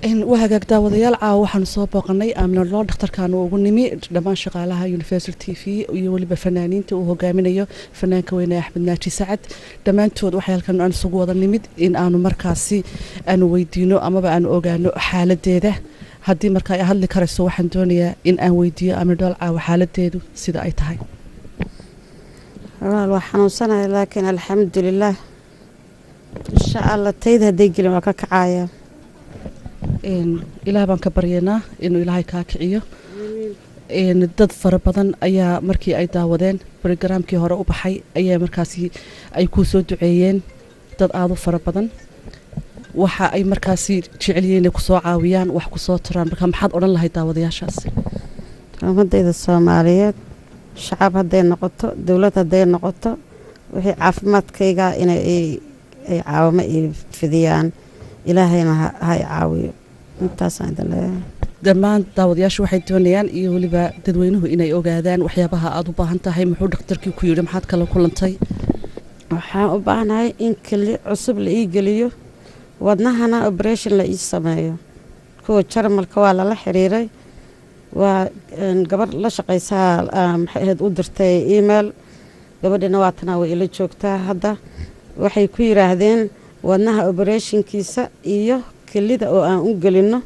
إن وهاجك داوديال وحن صوب قناي من الله دكتور كانوا وجنمي دمان شغالها يونيفرسيتي في ويولي بفنانين وهو جامينيو فنان كوينا أحمد ناجي سعد دمان تود وحيل كانوا أنا سقوا ضنيمد إن أنا مركزي أنا ويدينو أما بقى أنا أوجانو حالة ده هدي مركاي هل كرسو وحن دنيا إن أنا ويدي أمردال حالة ده سيدا أي تاي والله وحنا سنة لكن الحمد لله إن شاء الله تيد هديك لما كعاية إن إلى بان كبرينا إنه إلهي كاكعيو إن dad fara badan ayaa markii ay daawadeen barnaamijkii hore u baxay ayaa markaasi ay ku soo duceeyeen dad aad u fara badan waxa ay markaasi jecelyeen ku soo caawiyaan wax ku soo tiraan marka maxaad oran lahayd daawadayaashaas ummadayda Soomaaliyeed shacab haday noqoto dawlad haday noqoto wixii caafimaadkayga inay ay caawimo fidiyaan ilaahayna ha caawiyo intaas aan leeyahay dhammaan daawadayaashu waxay doonayaan iyo waliba dadweynuhu inay ogaadaan waxyaabaha aad u baahan tahay muxuu dhakhtarkii ku yiri maxaad kala kulantay waxaan u baahanahay in kali cusub la ii geliyo wadnahana operation la ii sameeyo kuwa jarmalka waa la xiriiray waa gabar la shaqaysaa maxay u dirtay email gabadhina waa tan way ila joogtaa hadda waxay ku yiraahdeen wadnaha operationkiisa iyo kelida oo aan u gelino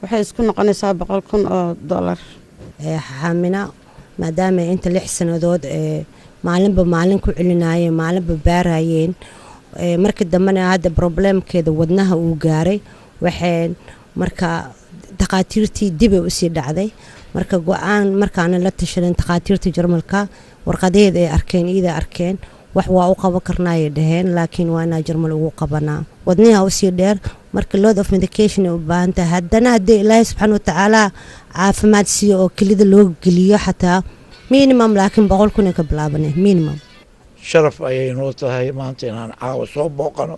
waxay isku noqonaysaa $100,000 xamina maadaama inta 6 sanadood maalinba maalin ku celinayeen maalinba baarayeen markii dambana hadda problemkeeda wadnaha uu gaaray waxaan marka dhaqaatiirtii dib u sii dhacday marka go'aan markaana la tashaday dhaqaatiirtii Jarmalka warqadeed ay arkeen wax waa u qaban karnaa ay dhaheen laakiin waa inaa Jarmal ugu qabanaa wadnaha u sii dheer marka load of medication u baahanta haddana hadii Ilaahay subhanahu wa ta'ala caafimaad siiyo oo kelida loo geliyo xataa minimum laakiin 100,000 ka bilaabanay minimum sharaf ayay noo tahay maanta inaan caawa soo booqano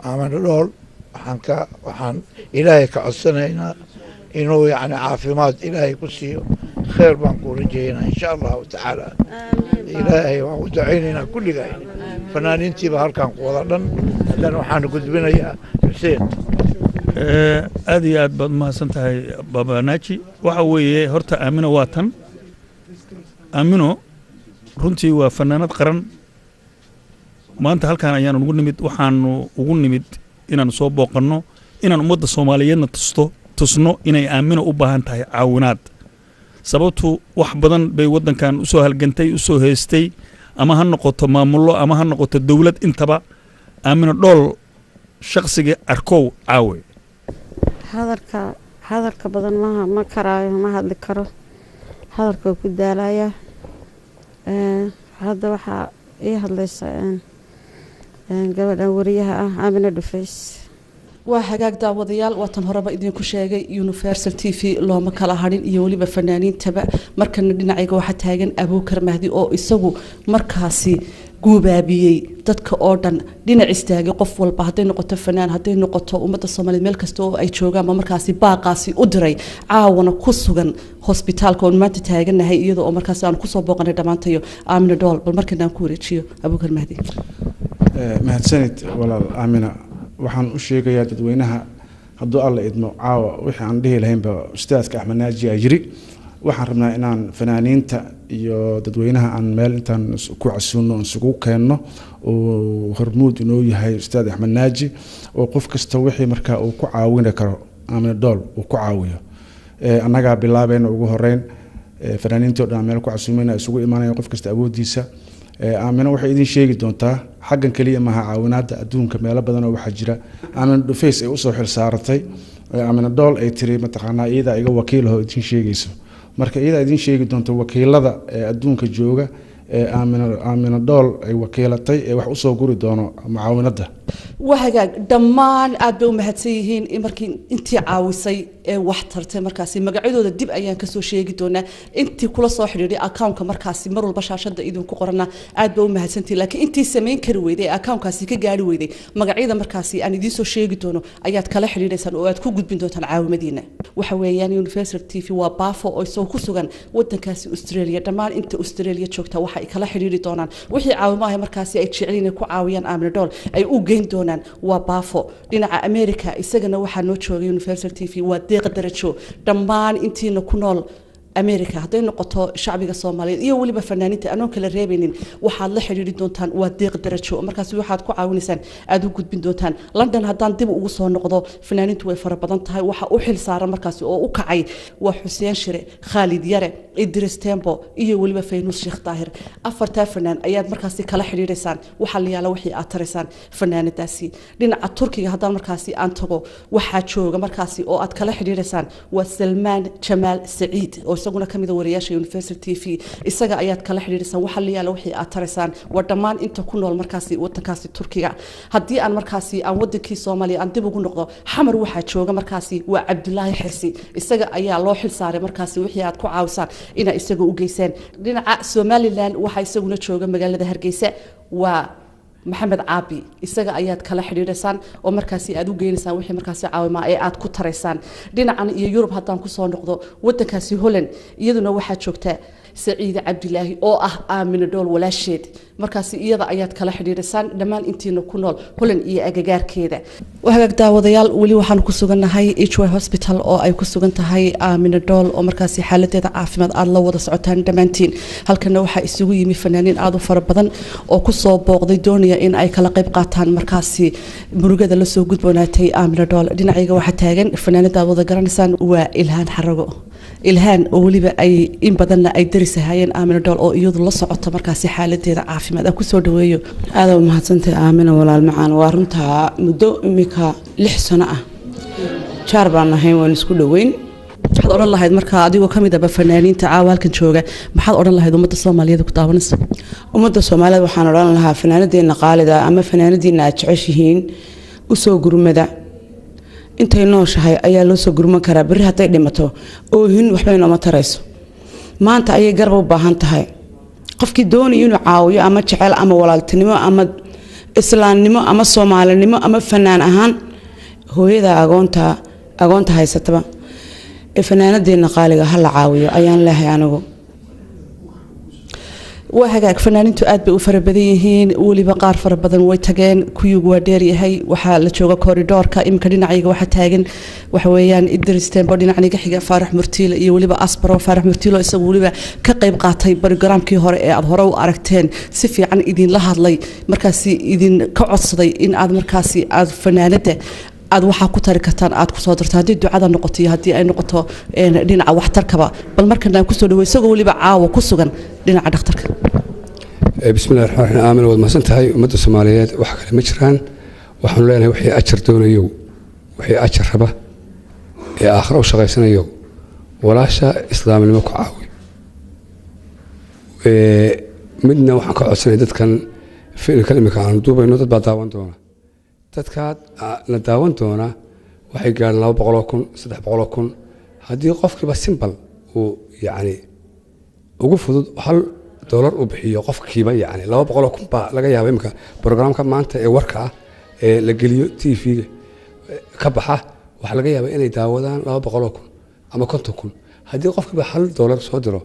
aamana dhool waxaan Ilaahay ka codsanaynaa inuu yani caafimaad Ilaahay ku siiyo خير بنقول رجينا إن شاء الله تعالى إلهي ودعينا كل جاي فنانين تبى هالكان قوضا لأنه حان قد بنا يا حسين هذه ما سنتهي بابا ناجي وحوي هرتا أمينو واتن أمينو رنتي وفنانات قرن ما أنت هالكان أيان نقول نمد وحانو نقول نمد إن نصوب وقرنو إن نمد الصوماليين تصنو إن أمينو أباهن تهي عاونات sababtu wax badan bay wadankan u soo halgantay u soo heestay ama ha noqoto maamullo ama ha noqoto dawlad intaba aamina dhool shakhsiga arkow caawe hadalka badan ma karaayo ma hadli karo hadalka ku daalaya hadda waxa ay hadlaysaa gabadha wariyaha ah Aamina Dhufays وهاجاك داوديال وطن هربا إذن كشاجي يونيفرسال تي في لو ما كلا هارين يولي بفنانين تبع مركز ديناعيق واحد تاجن أبو كر مهدي أو يسوي مركزي جوبابي تدك أردن دينا استاجي قف والبعدين نقطة فنان هدين نقطة ومدة الصومالي ملكستو أي شوجا ما مركزي باقاسي أدري عاونا كسوجن هوسبيتال كون ما تتاجن هاي يدو أو مركزي أنا كسو بقنا دمانتيو آمنة دول بالمركز نامكوري تشيو أبو كر مهدي مهتسنت ولا آمنة waxaan u sheegayaa dadweynaha hadduu alla idmo caawa wixii aan dhihi lahaynba ustaadka Axmed Naaji ajri waxaan rabnaa inaan fanaaniinta iyo dadweynaha aan meel intaan ku casuuno isugu keenno oo hormuud inoo yahay ustaad Axmed Naaji oo qof kasta wixii markaa uu ku caawin karo Aamina Dhool uu ku caawiyo annaga bilaabayna ugu horeyn fanaaniinta oo dhan meel ku casuumayna isugu imaanayaan qof kasta awoodiisa Aamina waxay idin sheegi doontaa xaggan kaliya ma caawinaada adduunka meel badan oo waxa jira Aamina Dhufays ay u soo xil saaratay Aamina Dhool ay tiri mataqaanaa iyada iga wakiil ah oo idin sheegayso marka iyada idin sheegi doonto wakiilada adduunka jooga Aamina Dhool ay wakiilatay wax u soo guri doono mucaawinada وهاجاك دمان أدب ومهتسيهين مركين أنتي عاوسي وحترت مركزي مقعدو الدب أيام كسو شيء جدونا أنتي كل صاحري أكاون كمركزي مروا البشر شد إيدهم كقرنا أدب ومهتسنتي لكن أنتي سمين كرويدي أكاون كاسي كجارويدي مقعدة مركزي أنا دي سو شيء جدونه أيات كلا حريري سنوات كوجد بنتو تنعاو مدينة وحويان يونيفرسال تي في وبافو أو سو كسوغان ودن كاسي أستراليا دمان أنت أستراليا شوكتا وح waxay kala xiriiri doonaan wixii caawimaha markaasi ay jecel inay ku caawiyaan Aamina Dhool ay u geyn doonaan waa baafo dhinaca America isagana waxaa noo joogay Universal TV waa deeq darajo dhammaan intiina ku nool America hadday noqoto shacbiga Soomaaliyeed iyo waliba fanaaniinta aan kala reebaynin waxaad la xiriiri doontaan waa deeq darajo markaas waxaad ku caawinaysaan aad u gudbin doontaan London haddaan dib ugu soo noqdo fanaaniintu way fara badan tahay waxa u xil saaran markaas oo u kacay waa Xuseen Shire Khalid Yare Idris Tembo iyo waliba Faynus Sheekh Daahir afarta fanaan ayaad markaas kala xiriireysaan waxa la yaala wixii aad tareysaan fanaanadaasi dhinaca Turkiga haddaan markaas aan tago waxa jooga markaas oo aad kala xiriireysaan waa Salman Jamal Saeed isaguna kamid ah wariyaasha Universal TV isaga ayaad kala xiriirsan waxa la yaala wixii aad tareysaan waa dhamaan inta ku nool markaasi wadankaasi Turkiga hadii aan markaasi aan wadankii Soomaaliya aan dib ugu noqdo xamar waxa jooga markaasi waa Cabdullaahi Xirsi isaga ayaa loo xil saaray markaasi wixii aad ku caawisaan ina isaga u geysaan dhinaca Somaliland waxa isaguna jooga magaalada Hargeysa waa Maxamed Caabi isaga ayaad kala xiriirsan oo markaasi aad u geynaysan wixii markaasi caawima ay aad ku tareysaan dhinacan iyo Yurub haddaan ku soo noqdo wadankaasi Holland iyaduna waxa joogta Saciid Cabdilaahi oo ah Aamina Dhool walaasheed markaasi iyada ayaad kala xiriirsan dhamaan intiina ku nool Holland iyo agagaarkeeda waxaad daawadayaal wali waxaan ku suganahay HY Hospital oo ay ku sugan tahay Aamina Dhool oo markaasi xaaladeeda caafimaad aad la wada socotaan dhamaantiin halkana waxa isugu yimi fanaaniin aad u fara badan oo ku soo booqday doonaya in ay kala qayb qaataan markaasi murugada la soo gudboonaatay Aamina Dhool dhinacayga waxa taagan fanaanada wada garanaysan waa Ilhaan Xarago Ilhaan oo waliba ay in badan ay darisahayeen Aamina Dhool oo iyadu la socoto markaasi xaaladeeda caafimaad ku soo dhaweeyo aad u mahadsantahay Aamina walaal macaan waa runtaa muddo imika 6 sano ah jaar baan ahayn waan isku dhaweyn waxaad oran lahayd marka adigoo kamid ah fanaaniinta caawalkan jooga maxaad oran lahayd ummadda Soomaaliyeed ku daawanaysa ummadda Soomaaliyeed waxaan oran lahaa fanaanadeena qaalida ama fanaanadiina aad jeceshihiin u soo gurmada intay nooshahay ayaa loo soo gurman karaa bari haday dhimato oo hin waxba inoo tarayso maanta ayay garab u baahan tahay qofkii doonaya inuu caawiyo ama jecel ama walaaltinimo ama islaamnimo ama Soomaalinimo ama fanaan ahaan hooyada agoonta haysataba fanaanadeena qaaliga hal caawiyo ayaan leeyahay anigu وهاجاك فنانين تؤد بفربديه هين ولي بقار فربدن ويتجان كيوج وداري هاي وحال تشوجا كوريدور كإمكاننا عيجا واحد تاجن وحويان إدريستين بدينا عنيجا حاجة فرح مرتيل يولي بأسبرو فرح مرتيل يسوي لي كقيب قاطي برجرام كي أظهروا أركتين سفي عن إدين لهذا لي مركزي إدين كعصدي إن عاد مركزي عاد فنانته aad waxa ku tari kartaan aad ku soo dartaan hadii ducada noqoto hadii ay noqoto dhinaca waxtarkaba bal markaan ku soo dhaweey isagoo waliba caawa ku sugan dhinaca dhakhtarka bismillaahir rahmaanir rahiim aamin wad maasantahay ummadda Soomaaliyeed wax kale ma jiraan waxaan leenahay wixii ajar doonayo wixii ajar raba ee aakhiro u shaqeysanayo walaasha islaamnimo ku caawi midna waxaan ka codsanay dadkan fiilka imika aan duubayno dad baa daawan doona dadkaad la daawan doona waxay gaaraan 200,000 300,000 hadii qofkiiba simple uu yaani ugu fudud $1 u bixiyo qofkiiba yaani 200,000 ba laga yaabo imka barnaamijka maanta ee warka ee la geliyo TV ka baxa waxa laga yaabaa inay daawadaan 200,000 ama 50,000 hadii qofkiiba $1 soo diro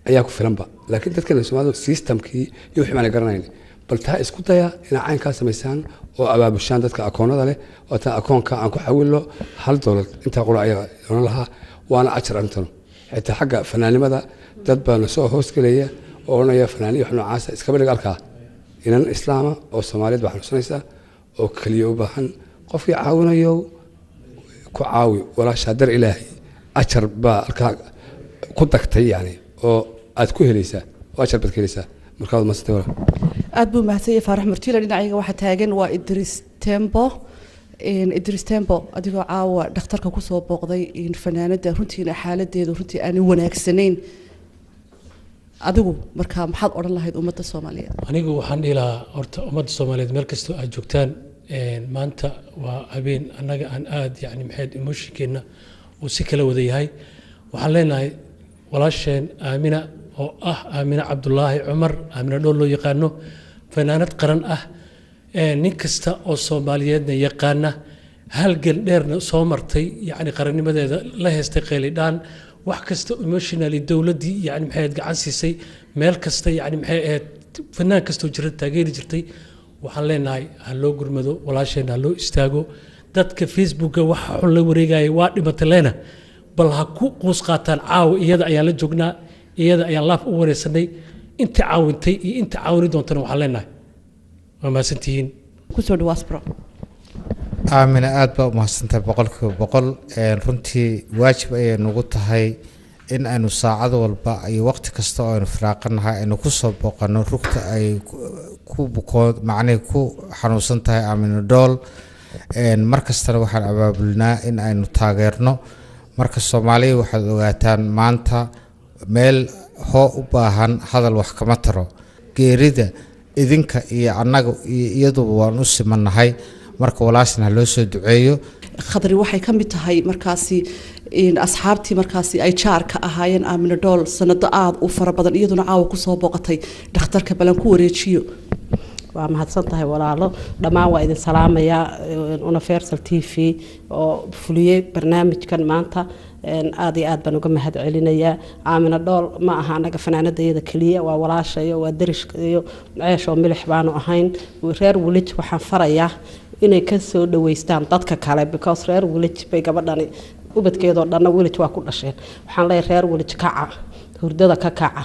ayaa ku filanba laakiin dadka Soomaalidu systemkii iyo wixii aan garanayn bal taa isku daya in aan ka sameeysan oo abaabushaan dadka akoonada leh oo taa akoonka aan ku xawilo $1 inta qolo ayaga oran laha waana ajar antan xitaa xagga fanaanimada dad baan soo hoos galaya oo oranaya fanaaniyo wax noocaas iska bariga alka inaan islaama oo Soomaaliyeed baa xanuunsanaysa oo kaliya u baahan qofkii caawinayo ku caawi wala shaadar ilaahi ajar baa alka ku tagtay yani oo aad ku helaysaa oo ajar bad helaysaa markaad ma sitay aad buu mahadsan Farax Martiila dhinacayga waxa taagan waa Idris Tembo adigoo caawa dhakhtarka ku soo booqday in fanaanada runtiina xaaladeedu runtii aan wanaagsanayn adigu marka maxaad oran lahayd ummadda Soomaaliyeed anigu waxaan dhilahaa horta ummadda Soomaaliyeed meel kasta aad joogtaan maanta waa habeen annaga aan aad yani maxay emotionkeena uu si kala wada yahay waxaan leenahay walaasheen Aamina oo Aamina Cabdullaahi Cumar Aamina Dhool loo yaqaano fanaanad qaran ah nin kasta oo Soomaaliyeedna yaqaana halgan dheerna soo martay yani qarannimadeeda la heestay qeelidaan wax kasta emotionally dowladdii yani maxay ahayd gacan siisay meel kasta yani maxay ahayd fanaan kastoo jira taageeri jirtay waxaan leenahay ha loo gurmado walaasheen ha loo istaago dadka facebooka waxa xun la wareegaya waa dhimatay leena bal ha ku quus qaataan caawa iyada ayaan la joognaa iyada ayaan laaf u wareysanay inta caawintay iyo inta caawini doontana waxaan leenahay waa mahadsantihiin kusoo dhawaasbro aamina aad baa u mahadsantahay boqolkiiba boqol runtii waajib ayay nagu tahay in aynu saacad walba iyo waqti kasta oo aynu firaaqanahay aynu ku soo booqano rugta ay ku bukoon macnaheed ku xanuunsan tahay aamina dhool mar kastana waxaan abaabulnaa in aynu taageerno marka Soomaaliya waxaad ogaataan maanta meel hoo u baahan hadal wax kama taro geerida idinka iyo annaga iyaduba waan u simanahay marka walaashana loo soo duceeyo khadri waxay ka mid tahay markaasi asxaabtii markaasi ay jaarka ahaayeen aamina dhool sanado aad u fara badan iyaduna caawa ku soo booqatay dhakhtarka balan ku wareejiyo waa mahadsan tahay walaalo dhammaan waa idin salaamayaa Universal TV oo fuliyay barnaamijkan maanta aad iyo aad baan uga mahad celinayaa aamina dhool ma aha anaga fanaanadayada kaliya waa walaashayo waa dariskayo ceesho milix baanu ahayn reer wulij waxaan farayaa inay ka soo dhaweystaan dadka kale because reer wulij bay gabadhani ubadkeedo dhanna wulij waa ku dhasheen waxaan leeyahay reer wulij kaca hurdada ka kaca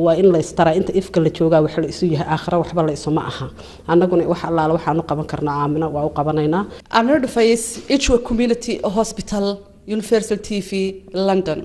waa in la istara inta ifka la joogaa wax la isu yahay aakhira waxba la isuma aha annaguna wax allaala waxaanu qaban karnaa aamina waa u qabanaynaa Another face Ichwa Community Hospital Universal TV London